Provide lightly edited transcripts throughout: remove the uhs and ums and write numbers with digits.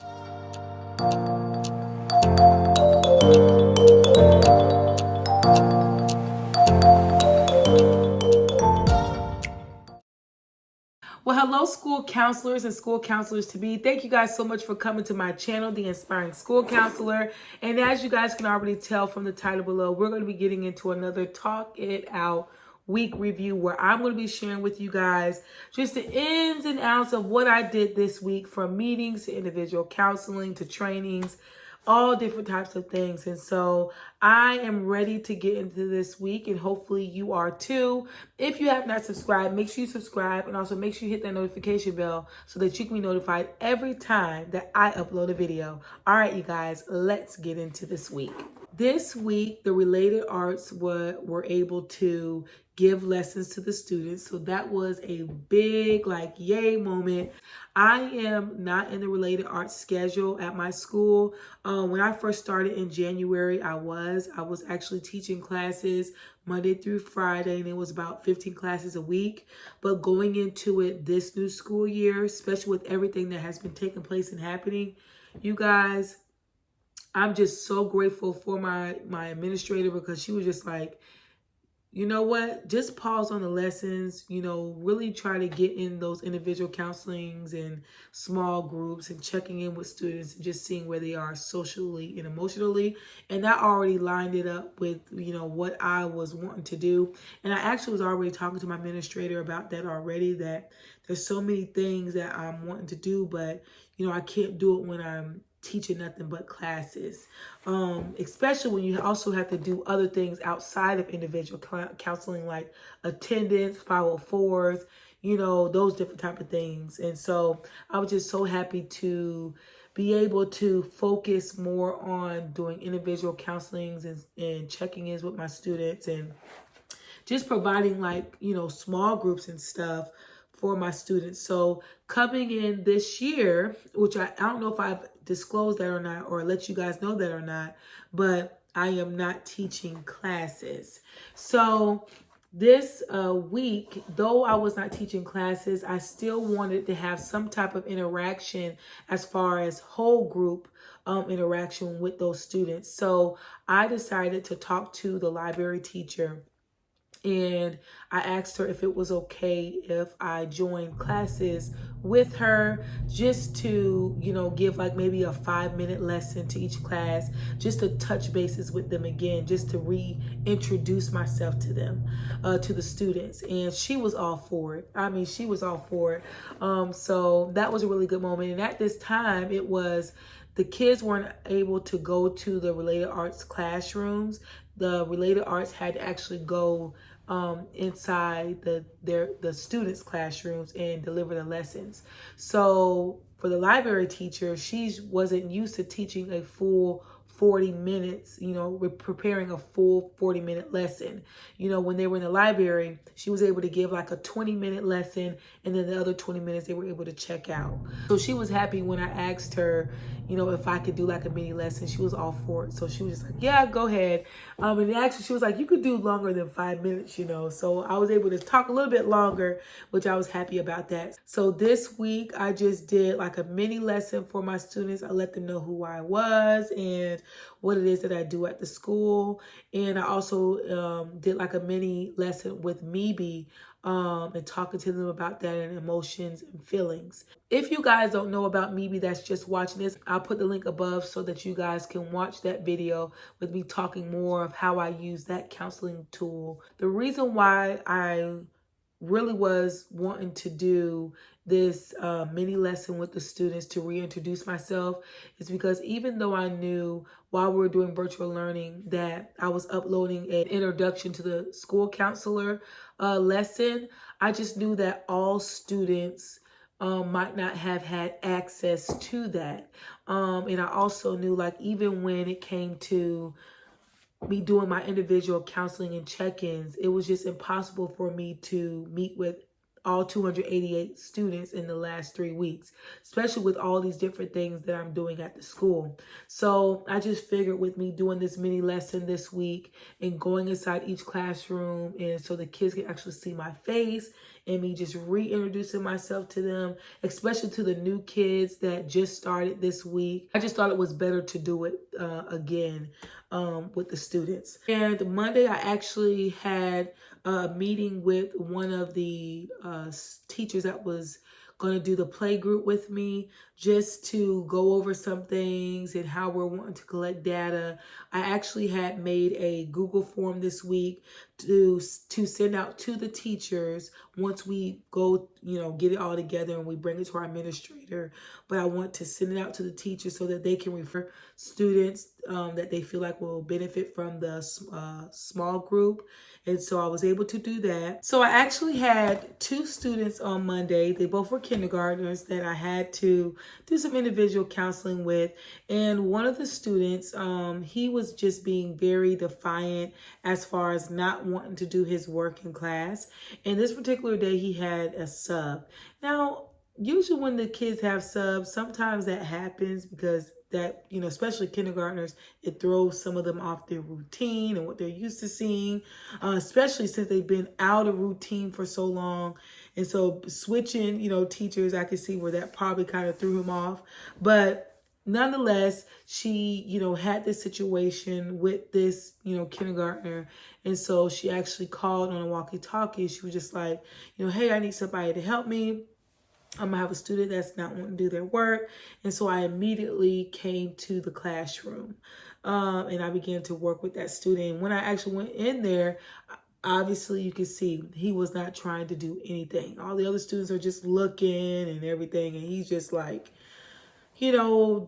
Well, hello, school counselors and school counselors to be. Thank you guys so much for coming to my channel, The Inspiring School Counselor. And as you guys can already tell from the title below, we're going to be getting into another Talk It Out week review where I'm going to be sharing with you guys just the ins and outs of what I did this week, from meetings to individual counseling to trainings, all different types of things. And so I am ready to get into this week, and hopefully you are too. If you have not subscribed, make sure you subscribe, and also make sure you hit that notification bell so that you can be notified every time that I upload a video. All right, you guys, let's get into this week. This week, the related arts were able to give lessons to the students. So that was a big, yay moment. I am not in the related arts schedule at my school. When I first started in January, I was actually teaching classes Monday through Friday, and it was about 15 classes a week. But going into it this new school year, especially with everything that has been taking place and happening, you guys, I'm just so grateful for my administrator, because she was just like, you know what, just pause on the lessons, really try to get in those individual counselings and small groups and checking in with students and just seeing where they are socially and emotionally. And that already lined it up with, what I was wanting to do. And I actually was already talking to my administrator about that already, that there's so many things that I'm wanting to do, but, I can't do it when I'm teaching nothing but classes, especially when you also have to do other things outside of individual counseling, like attendance, 504s, those different type of things. And so I was just so happy to be able to focus more on doing individual counselings and checking in with my students, and just providing small groups and stuff for my students. So coming in this year, which I don't know if I've disclosed that or not, or let you guys know that or not, but I am not teaching classes. So this week, though I was not teaching classes, I still wanted to have some type of interaction as far as whole group interaction with those students. So I decided to talk to the library teacher, and I asked her if it was okay if I joined classes with her, just to, give maybe a 5-minute lesson to each class, just to touch bases with them again, just to reintroduce myself to them, to the students. And she was all for it. I mean, she was all for it. So that was a really good moment. And at this time, the kids weren't able to go to the related arts classrooms. The related arts had to actually go inside the students' classrooms and deliver the lessons. So for the library teacher, she wasn't used to teaching a full 40 minutes, we're preparing a full 40-minute lesson. When they were in the library, she was able to give like a 20-minute lesson, and then the other 20 minutes they were able to check out. So she was happy when I asked her, if I could do like a mini lesson. She was all for it. So she was just like, yeah, go ahead. And actually she was like, you could do longer than 5 minutes, So I was able to talk a little bit longer, which I was happy about that. So this week I just did like a mini lesson for my students. I let them know who I was and what it is that I do at the school. And I also did like a mini lesson with Meebe, and talking to them about that and emotions and feelings. If you guys don't know about Meebe that's just watching this, I'll put the link above so that you guys can watch that video with me talking more of how I use that counseling tool. The reason why I really was wanting to do this mini lesson with the students to reintroduce myself is because even though I knew while we were doing virtual learning that I was uploading an introduction to the school counselor lesson, I just knew that all students might not have had access to that. And I also knew, like, even when it came to me doing my individual counseling and check-ins, it was just impossible for me to meet with all 288 students in the last 3 weeks, especially with all these different things that I'm doing at the school. So I just figured with me doing this mini lesson this week and going inside each classroom, and so the kids can actually see my face and me just reintroducing myself to them, especially to the new kids that just started this week. I just thought it was better to do it again with the students. And Monday, I actually had a meeting with one of the teachers that was going to do the play group with me, just to go over some things and how we're wanting to collect data. I actually had made a Google form this week to send out to the teachers once we go, get it all together and we bring it to our administrator. But I want to send it out to the teachers so that they can refer students that they feel like will benefit from the small group. And so I was able to do that. So I actually had 2 students on Monday. They both were kindergartners that I had to do some individual counseling with. And one of the students, he was just being very defiant as far as not wanting to do his work in class. And this particular day, he had a sub. Now, usually when the kids have subs, sometimes that happens because that, especially kindergartners, it throws some of them off their routine and what they're used to seeing, especially since they've been out of routine for so long. And so switching, teachers, I could see where that probably kind of threw him off. But nonetheless, she, had this situation with this, kindergartner. And so she actually called on a walkie-talkie. She was just like, hey, I need somebody to help me. I'm gonna have a student that's not wanting to do their work. And so I immediately came to the classroom and I began to work with that student. And when I actually went in there, obviously you can see he was not trying to do anything. All the other students are just looking and everything. And he's just like,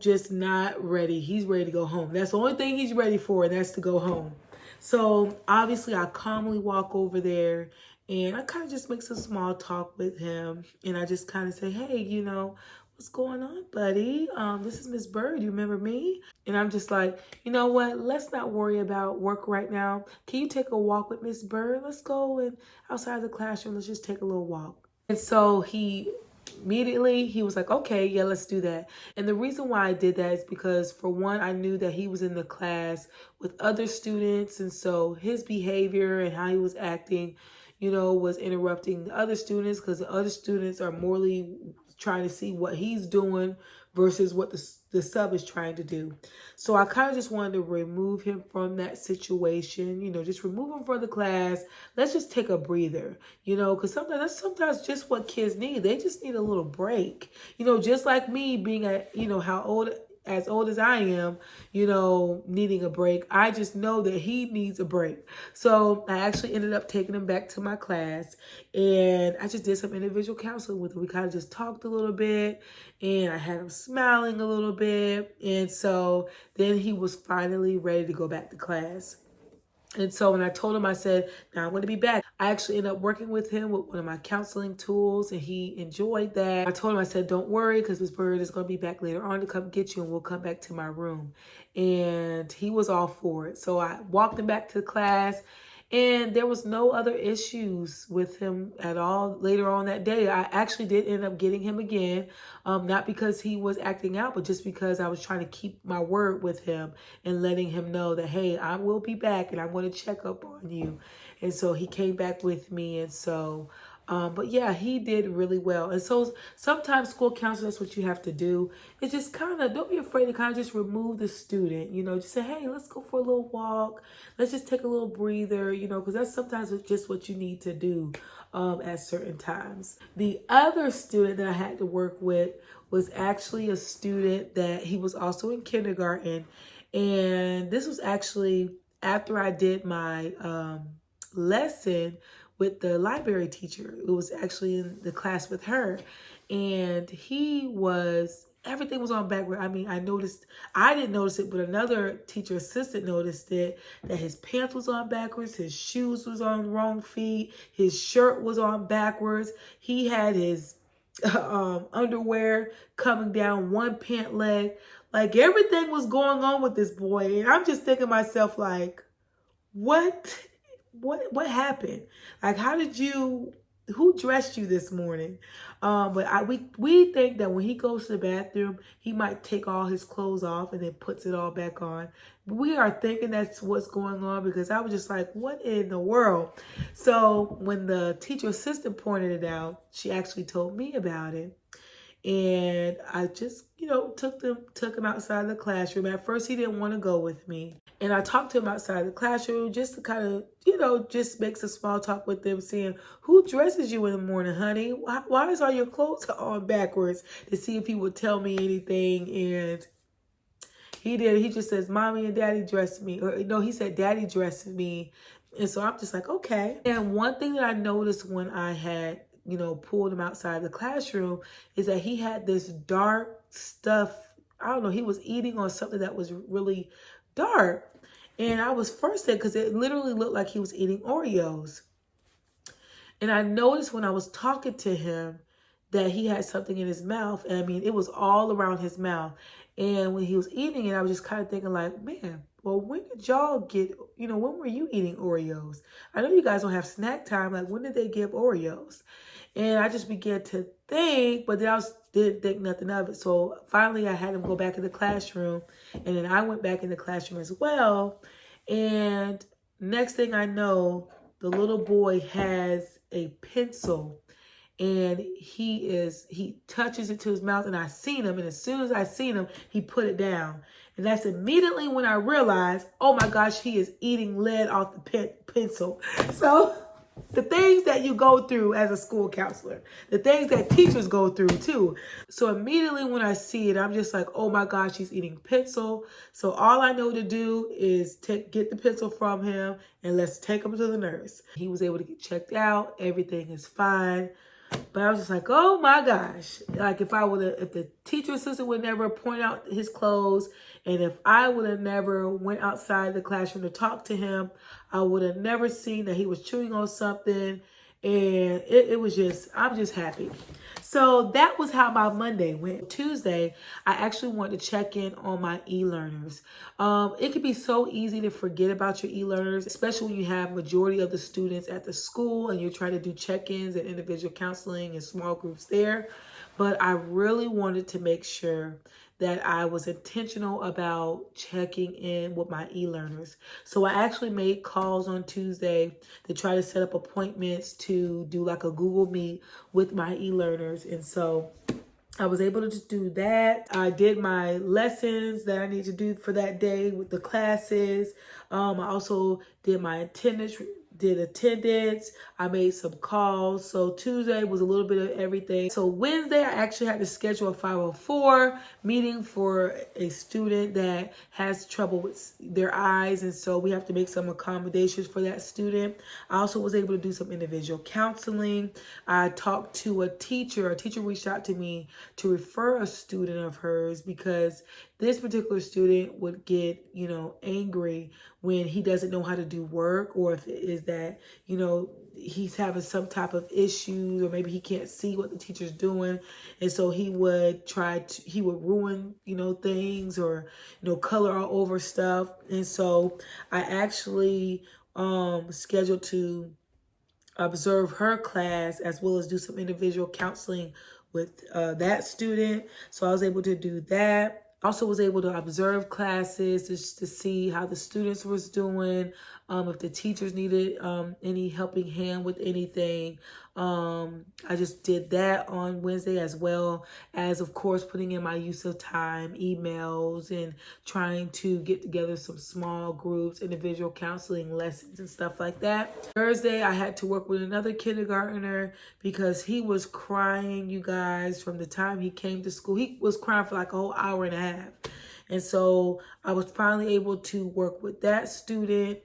just not ready. He's ready to go home. That's the only thing he's ready for, and that's to go home. So obviously I calmly walk over there and I kind of just make some small talk with him. And I just kind of say, hey, what's going on, buddy? This is Miss Bird. You remember me? And I'm just like, you know what? Let's not worry about work right now. Can you take a walk with Miss Bird? Let's go and outside the classroom. Let's just take a little walk. And so he was like, okay, yeah, let's do that. And the reason why I did that is because, for one, I knew that he was in the class with other students. And so his behavior and how he was acting, was interrupting the other students, because the other students are morally trying to see what he's doing versus what the sub is trying to do. So I kind of just wanted to remove him from that situation, just remove him from the class. Let's just take a breather, because that's sometimes just what kids need. They just need a little break, just like me being at, as old as I am, needing a break. I just know that he needs a break. So I actually ended up taking him back to my class, and I just did some individual counseling with him. We kind of just talked a little bit, and I had him smiling a little bit. And so then he was finally ready to go back to class. And so when I told him, I said, now I'm going to be back. I actually ended up working with him with one of my counseling tools, and he enjoyed that. I told him, I said, don't worry, because Miss Bird is going to be back later on to come get you, and we'll come back to my room. And he was all for it. So I walked him back to class, and there was no other issues with him at all later on that day. I actually did end up getting him again, not because he was acting out, but just because I was trying to keep my word with him and letting him know that, hey, I will be back and I'm going to check up on you. And so he came back with me. And so, but yeah, he did really well. And so sometimes school counselors, that's what you have to do. It's just kind of, don't be afraid to kind of just remove the student, just say, hey, let's go for a little walk. Let's just take a little breather, because that's sometimes just what you need to do at certain times. The other student that I had to work with was actually a student that he was also in kindergarten. And this was actually after I did my lesson with the library teacher. It was actually in the class with her. And everything was on backward. I mean, I didn't notice it, but another teacher assistant noticed it, that his pants was on backwards, his shoes was on the wrong feet, his shirt was on backwards. He had his underwear coming down one pant leg. Like, everything was going on with this boy. And I'm just thinking to myself, like, what happened? Like, who dressed you this morning? But we think that when he goes to the bathroom, he might take all his clothes off and then puts it all back on. We are thinking that's what's going on, because I was just like, what in the world? So when the teacher assistant pointed it out, she actually told me about it. And I just, took him outside the classroom. At first, he didn't want to go with me. And I talked to him outside the classroom just to kind of, just make some small talk with them, saying, who dresses you in the morning, honey? Why is all your clothes on backwards? To see if he would tell me anything. And he did. He just says, mommy and daddy dressed me. Or no, he said, daddy dressed me. And so I'm just like, okay. And one thing that I noticed when I had, pulled him outside the classroom is that he had this dark stuff. I don't know. He was eating on something that was really dark. And I was first there because it literally looked like he was eating Oreos. And I noticed when I was talking to him that he had something in his mouth. And I mean, it was all around his mouth. And when he was eating it, I was just kind of thinking like, man, well, when did y'all get, when were you eating Oreos? I know you guys don't have snack time. Like, when did they give Oreos? And I just began to think, but then I didn't think nothing of it. So finally I had him go back in the classroom, and then I went back in the classroom as well. And next thing I know, the little boy has a pencil, and he touches it to his mouth, and I seen him. And as soon as I seen him, he put it down. And that's immediately when I realized, oh my gosh, he is eating lead off the pencil. So the things that you go through as a school counselor, the things that teachers go through too. So immediately when I see it, I'm just like, oh my gosh, he's eating pencil. So all I know to do is get the pencil from him, and let's take him to the nurse. He was able to get checked out. Everything is fine. But I was just like, oh my gosh. Like if the teacher assistant would never point out his clothes, and if I would have never went outside the classroom to talk to him, I would have never seen that he was chewing on something. And it was just, I'm just happy. So that was how my Monday went. Tuesday, I actually wanted to check in on my e-learners. It can be so easy to forget about your e-learners, especially when you have majority of the students at the school and you're trying to do check-ins and individual counseling and small groups there. But I really wanted to make sure that I was intentional about checking in with my e-learners. So I actually made calls on Tuesday to try to set up appointments to do like a Google Meet with my e-learners. And so I was able to just do that. I did my lessons that I need to do for that day with the classes. I also did my attendance. I made some calls. So Tuesday was a little bit of everything. So Wednesday, I actually had to schedule a 504 meeting for a student that has trouble with their eyes. And so we have to make some accommodations for that student. I also was able to do some individual counseling. I talked to a teacher. A teacher reached out to me to refer a student of hers because this particular student would get, angry when he doesn't know how to do work, or if it is that, he's having some type of issues, or maybe he can't see what the teacher's doing. And so he would ruin, things, or, color all over stuff. And so I actually scheduled to observe her class as well as do some individual counseling with that student. So I was able to do that. Also was able to observe classes just to see how the students was doing, if the teachers needed any helping hand with anything. I just did that on Wednesday, as well as, of course, putting in my use of time, emails, and trying to get together some small groups, individual counseling lessons and stuff like that. Thursday, I had to work with another kindergartner because he was crying, you guys, from the time he came to school. He was crying for like a whole hour and a half. And so I was finally able to work with that student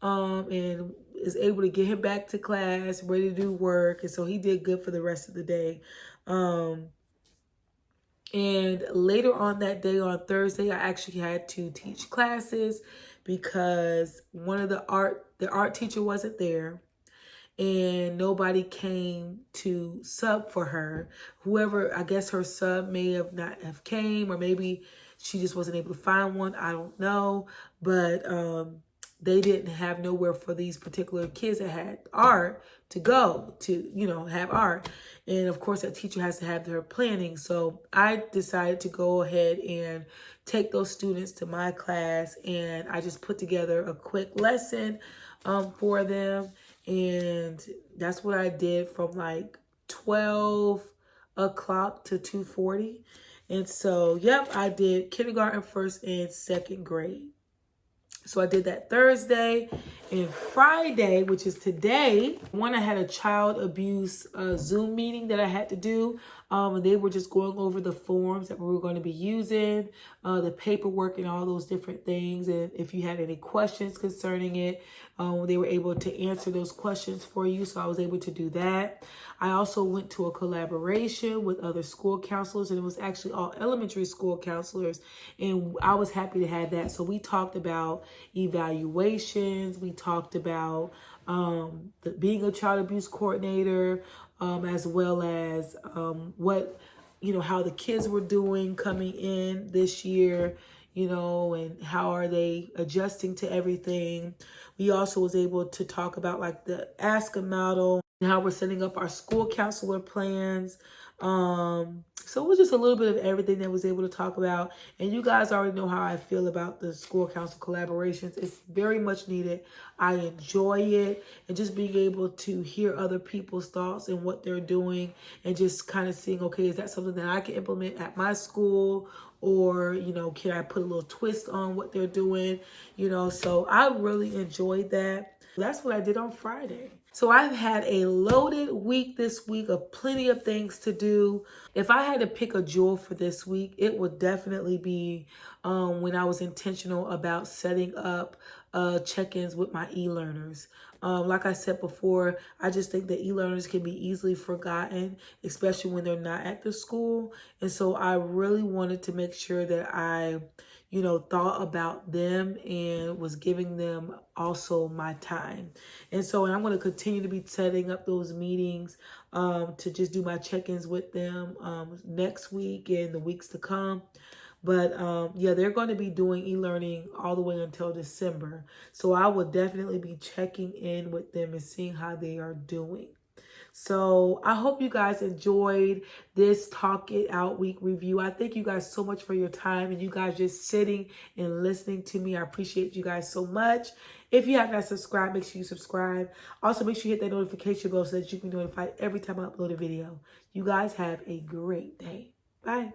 and is able to get him back to class, ready to do work. And so he did good for the rest of the day. And later on that day, on Thursday, I actually had to teach classes because one of the art teacher wasn't there. And nobody came to sub for her. Whoever, I guess her sub may have not have came, or maybe she just wasn't able to find one. I don't know. But they didn't have nowhere for these particular kids that had art to go to, have art. And of course, that teacher has to have their planning. So I decided to go ahead and take those students to my class, and I just put together a quick lesson for them. And that's what I did from like 12 o'clock to 2:40. And so, yep, I did kindergarten, first and second grade. So I did that Thursday, and Friday, which is today, I had a child abuse Zoom meeting that I had to do. They were just going over the forms that we were going to be using, the paperwork and all those different things. And if you had any questions concerning it, they were able to answer those questions for you. So I was able to do that. I also went to a collaboration with other school counselors, and it was actually all elementary school counselors. And I was happy to have that. So we talked about evaluations. We talked about being a child abuse coordinator, as well as what, how the kids were doing coming in this year, and how are they adjusting to everything. We also was able to talk about like the ASCA model and how we're setting up our school counselor plans. So it was just a little bit of everything that I was able to talk about. And you guys already know how I feel about the school council collaborations. It's very much needed. I enjoy it, and just being able to hear other people's thoughts and what they're doing, and just kind of seeing, okay, is that something that I can implement at my school? Or, can I put a little twist on what they're doing? So I really enjoyed that. That's what I did on Friday. So I've had a loaded week this week of plenty of things to do. If I had to pick a jewel for this week, it would definitely be when I was intentional about setting up check-ins with my e-learners. Like I said before, I just think that e-learners can be easily forgotten, especially when they're not at the school. And so I really wanted to make sure that I thought about them and was giving them also my time. And I'm going to continue to be setting up those meetings to just do my check-ins with them next week and the weeks to come. But yeah, they're going to be doing e-learning all the way until December. So I will definitely be checking in with them and seeing how they are doing. So I hope you guys enjoyed this Talk It Out Week review. I thank you guys so much for your time and you guys just sitting and listening to me. I appreciate you guys so much. If you have not subscribed, make sure you subscribe. Also, make sure you hit that notification bell so that you can be notified every time I upload a video. You guys have a great day. Bye.